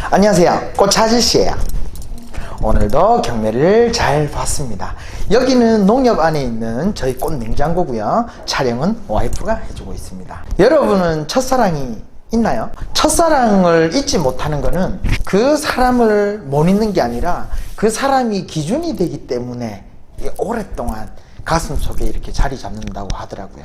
안녕하세요, 꽃 아저씨예요. 오늘도 경매를 잘 봤습니다. 여기는 농협 안에 있는 저희 꽃 냉장고고요. 촬영은 와이프가 해주고 있습니다. 여러분은 첫사랑이 있나요? 첫사랑을 잊지 못하는 거는 그 사람을 못 잊는 게 아니라 그 사람이 기준이 되기 때문에 오랫동안 가슴 속에 이렇게 자리 잡는다고 하더라고요.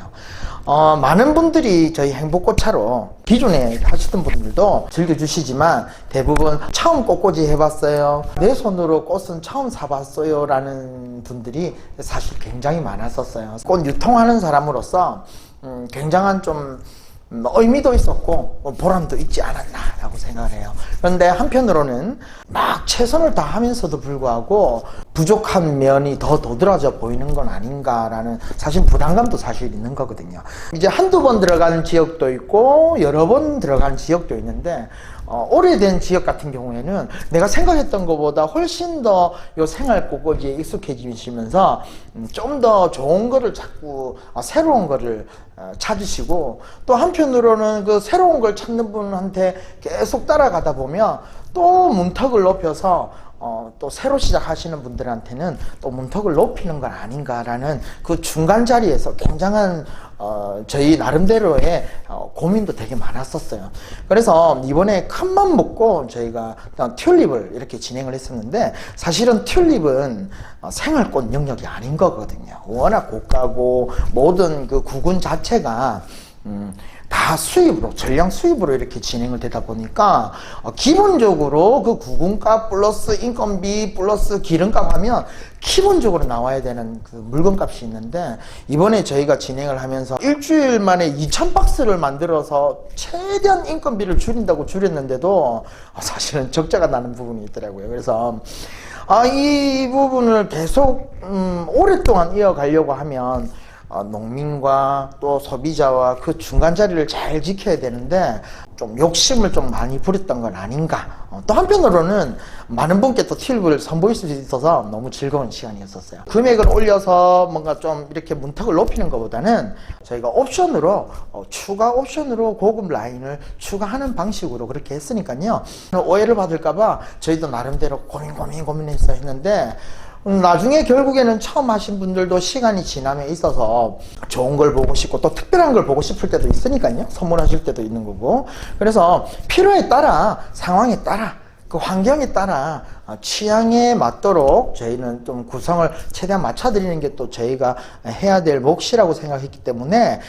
많은 분들이 저희 행복꽃차로 기존에 하시던 분들도 즐겨주시지만 대부분 처음 꽃꽂이 해봤어요, 내 손으로 꽃은 처음 사봤어요 라는 분들이 사실 굉장히 많았었어요. 꽃 유통하는 사람으로서 굉장한 좀 의미도 있었고 보람도 있지 않았나 라고 생각을 해요. 그런데 한편으로는 막 최선을 다하면서도 불구하고 부족한 면이 더 도드라져 보이는 건 아닌가라는 사실 부담감도 사실 있는 거거든요. 이제 한두 번 들어가는 지역도 있고 여러 번 들어가는 지역도 있는데 오래된 지역 같은 경우에는 내가 생각했던 것보다 훨씬 더 요 생활꽃꽂이에 익숙해지시면서 좀 더 좋은 거를 자꾸 새로운 거를 찾으시고, 또 한편으로는 그 새로운 걸 찾는 분한테 계속 따라가다 보면 또 문턱을 높여서 또 새로 시작하시는 분들한테는 또 문턱을 높이는 건 아닌가라는 그 중간 자리에서 굉장한 저희 나름대로의 고민도 되게 많았었어요. 그래서 이번에 큰맘 먹고 저희가 튤립을 이렇게 진행을 했었는데, 사실은 튤립은 생활꽃 영역이 아닌 거거든요. 워낙 고가고 모든 그 구군 자체가 다 수입으로, 전량 수입으로 이렇게 진행을 되다 보니까 기본적으로 그 구군값 플러스 인건비 플러스 기름값 하면 기본적으로 나와야 되는 그 물건값이 있는데, 이번에 저희가 진행을 하면서 일주일 만에 2000박스를 만들어서 최대한 인건비를 줄인다고 줄였는데도 사실은 적자가 나는 부분이 있더라고요. 그래서 이 부분을 계속 오랫동안 이어가려고 하면 농민과 또 소비자와 그 중간 자리를 잘 지켜야 되는데 좀 욕심을 좀 많이 부렸던 건 아닌가. 또 한편으로는 많은 분께 또 팁을 선보일 수 있어서 너무 즐거운 시간이었었어요. 금액을 올려서 뭔가 좀 이렇게 문턱을 높이는 것보다는 저희가 옵션으로 추가 옵션으로 고급 라인을 추가하는 방식으로 그렇게 했으니까요, 오해를 받을까봐 저희도 나름대로 고민해서 했는데, 나중에 결국에는 처음 하신 분들도 시간이 지남에 있어서 좋은 걸 보고 싶고 또 특별한 걸 보고 싶을 때도 있으니까요, 선물하실 때도 있는 거고. 그래서 필요에 따라, 상황에 따라, 그 환경에 따라 취향에 맞도록 저희는 좀 구성을 최대한 맞춰드리는 게 또 저희가 해야 될 몫이라고 생각했기 때문에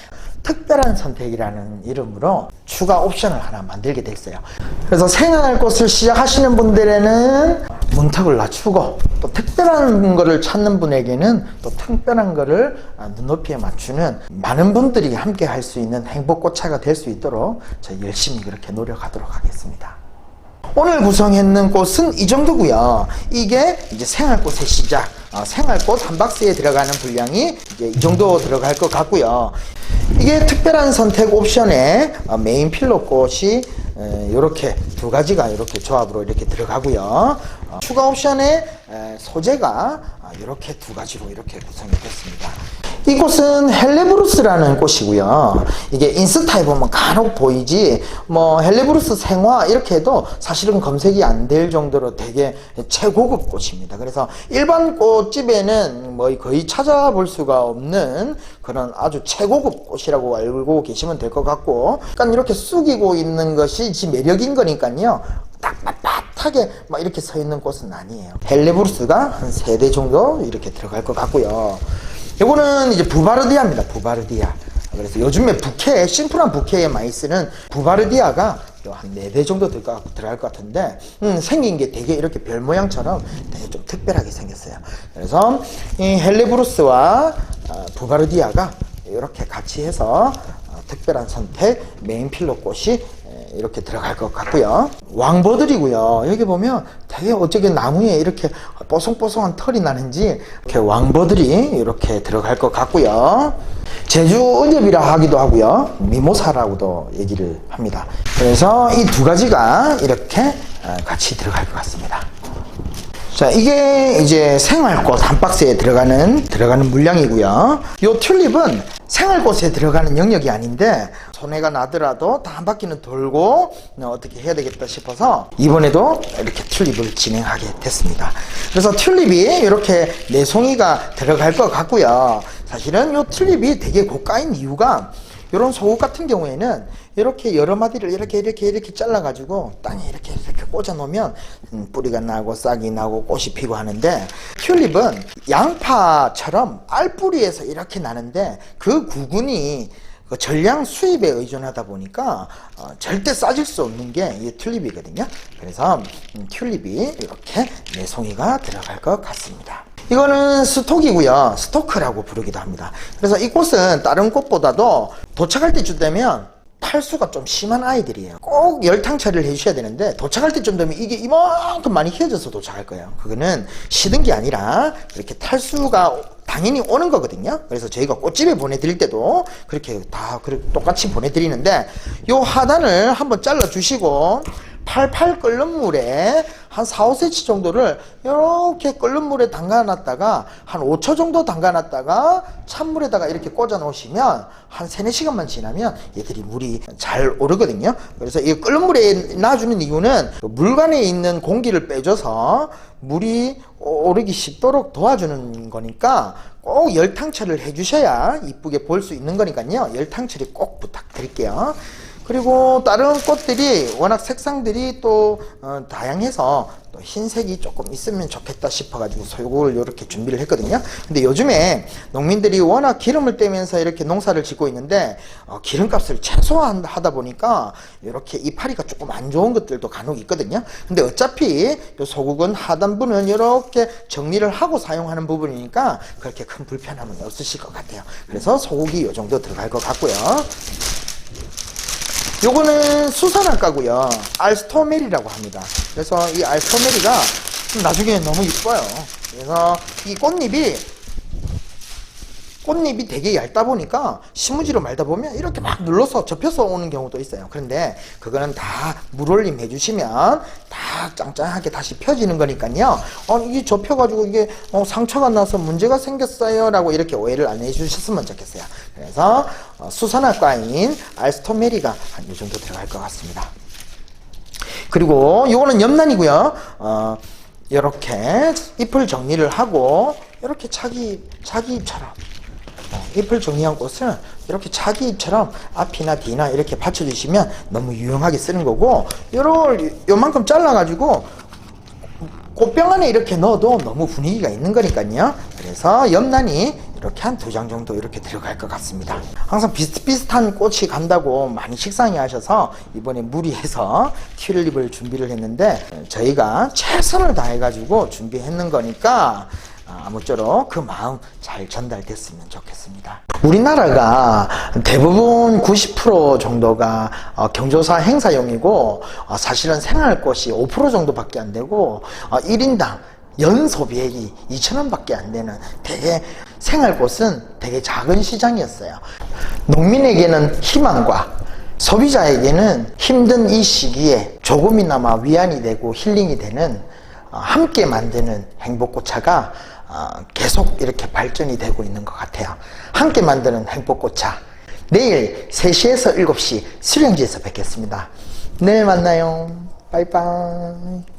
특별한 선택이라는 이름으로 추가 옵션을 하나 만들게 됐어요. 그래서 생활꽃을 시작하시는 분들에는 문턱을 낮추고, 또 특별한 거를 찾는 분에게는 또 특별한 거를 눈높이에 맞추는 많은 분들이 함께 할 수 있는 행복꽃차가 될 수 있도록 저희 열심히 그렇게 노력하도록 하겠습니다. 오늘 구성했는 꽃은 이 정도고요. 이게 이제 생활꽃의 시작, 생활꽃 한 박스에 들어가는 분량이 이제 이 정도 들어갈 것 같고요. 이게 특별한 선택 옵션에 메인 필러 꽃이 이렇게 두 가지가 이렇게 조합으로 이렇게 들어가고요. 추가 옵션에 소재가 이렇게 두 가지로 이렇게 구성이 됐습니다. 이 꽃은 헬레브루스라는 꽃이고요. 이게 인스타에 보면 간혹 보이지, 헬레브루스 생화 이렇게 해도 사실은 검색이 안 될 정도로 되게 최고급 꽃입니다. 그래서 일반 꽃집에는 거의 찾아볼 수가 없는 그런 아주 최고급 꽃이라고 알고 계시면 될 것 같고, 약간 이렇게 숙이고 있는 것이 매력인 거니까요, 딱 빳빳하게 이렇게 서 있는 꽃은 아니에요. 헬레브루스가 한 3대 정도 이렇게 들어갈 것 같고요. 요거는 이제 부바르디아입니다. 부바르디아. 그래서 요즘에 부케, 심플한 부케에 많이 쓰는 부바르디아가 한 4대 정도 들어갈 것 같은데, 생긴 게 되게 이렇게 별 모양처럼 되게 좀 특별하게 생겼어요. 그래서 이 헬레브루스와 부바르디아가 이렇게 같이 해서 특별한 선택 메인 필러 꽃이 이렇게 들어갈 것 같고요. 왕버들이고요. 여기 보면 되게 어쩌게 나무에 이렇게 뽀송뽀송한 털이 나는지 이렇게 왕버들이 이렇게 들어갈 것 같고요. 제주 은엽이라 하기도 하고요, 미모사라고도 얘기를 합니다. 그래서 이 두 가지가 이렇게 같이 들어갈 것 같습니다. 자, 이게 이제 생활꽃 한 박스에 들어가는 물량이고요. 요 튤립은 생활꽃에 들어가는 영역이 아닌데 손해가 나더라도 다 한 바퀴는 돌고 어떻게 해야 되겠다 싶어서 이번에도 이렇게 튤립을 진행하게 됐습니다. 그래서 튤립이 이렇게 4송이가 들어갈 것 같고요. 사실은 이 튤립이 되게 고가인 이유가 이런 소국 같은 경우에는 이렇게 여러 마디를 이렇게 잘라가지고 땅에 이렇게 꽂아 놓으면 뿌리가 나고 싹이 나고 꽃이 피고 하는데, 튤립은 양파처럼 알뿌리에서 이렇게 나는데 그 구근이 그 전량 수입에 의존하다 보니까 절대 싸질 수 없는 게 이 튤립이거든요. 그래서 튤립이 이렇게 4송이가 들어갈 것 같습니다. 이거는 스톡이고요. 스토크라고 부르기도 합니다. 그래서 이 꽃은 다른 꽃보다도 도착할 때쯤 되면 탈수가 좀 심한 아이들이에요. 꼭 열탕 처리를 해주셔야 되는데, 도착할 때쯤 되면 이게 이만큼 많이 휘어져서 도착할 거예요. 그거는 시든 게 아니라 이렇게 탈수가 당연히 오는 거거든요. 그래서 저희가 꽃집에 보내드릴 때도 그렇게 다 똑같이 보내드리는데, 요 하단을 한번 잘라주시고 팔팔 끓는 물에 한 4, 5cm 정도를 이렇게 끓는 물에 담가놨다가 한 5초 정도 담가놨다가 찬물에다가 이렇게 꽂아 놓으시면 한 3, 4시간만 지나면 얘들이 물이 잘 오르거든요. 그래서 이 끓는 물에 놔주는 이유는 물관에 있는 공기를 빼줘서 물이 오르기 쉽도록 도와주는 거니까 꼭 열탕 처리를 해주셔야 이쁘게 볼 수 있는 거니까요. 열탕 처리 꼭 부탁드릴게요. 그리고 다른 꽃들이 워낙 색상들이 또 다양해서 또 흰색이 조금 있으면 좋겠다 싶어가지고 요걸 이렇게 준비를 했거든요. 근데 요즘에 농민들이 워낙 기름을 떼면서 이렇게 농사를 짓고 있는데 기름값을 최소화하다 보니까 이렇게 이파리가 조금 안 좋은 것들도 간혹 있거든요. 근데 어차피 요 소국은 하단부는 이렇게 정리를 하고 사용하는 부분이니까 그렇게 큰 불편함은 없으실 것 같아요. 그래서 소국이 요 정도 들어갈 것 같고요. 요거는 수선화가고요. 알스토메리라고 합니다. 그래서 이 알스토메리가 나중에 너무 이뻐요. 그래서 이 꽃잎이 되게 얇다 보니까 신무지로 말다 보면 이렇게 막 눌러서 접혀서 오는 경우도 있어요. 그런데 그거는 다 물올림 해주시면 다 짱짱하게 다시 펴지는 거니까요. 이게 접혀가지고 이게 상처가 나서 문제가 생겼어요 라고 이렇게 오해를 안 해주셨으면 좋겠어요. 그래서 수선화과인 알스토메리가 한 이 정도 들어갈 것 같습니다. 그리고 요거는 염란이고요. 이렇게 잎을 정리를 하고 이렇게 자기처럼 잎을 정리한 꽃을 이렇게 자기 잎처럼 앞이나 뒤나 이렇게 받쳐주시면 너무 유용하게 쓰는 거고, 요만큼 잘라가지고 꽃병 안에 이렇게 넣어도 너무 분위기가 있는 거니까요. 그래서 염란이 이렇게 한 2장 정도 이렇게 들어갈 것 같습니다. 항상 비슷비슷한 꽃이 간다고 많이 식상해 하셔서 이번에 무리해서 튤립을 준비를 했는데, 저희가 최선을 다해가지고 준비했는 거니까 아무쪼록 그 마음 잘 전달됐으면 좋겠습니다. 우리나라가 대부분 90% 정도가 경조사 행사용이고, 사실은 생활꽃이 5% 정도밖에 안 되고, 1인당 연소비액이 2,000원 밖에 안 되는 되게 생활꽃은 되게 작은 시장이었어요. 농민에게는 희망과 소비자에게는 힘든 이 시기에 조금이나마 위안이 되고 힐링이 되는 함께 만드는 행복꽃차가 계속 이렇게 발전이 되고 있는 것 같아요. 함께 만드는 행복꽃차, 내일 3시에서 7시 수령지에서 뵙겠습니다. 내일 만나요. 빠이빠이.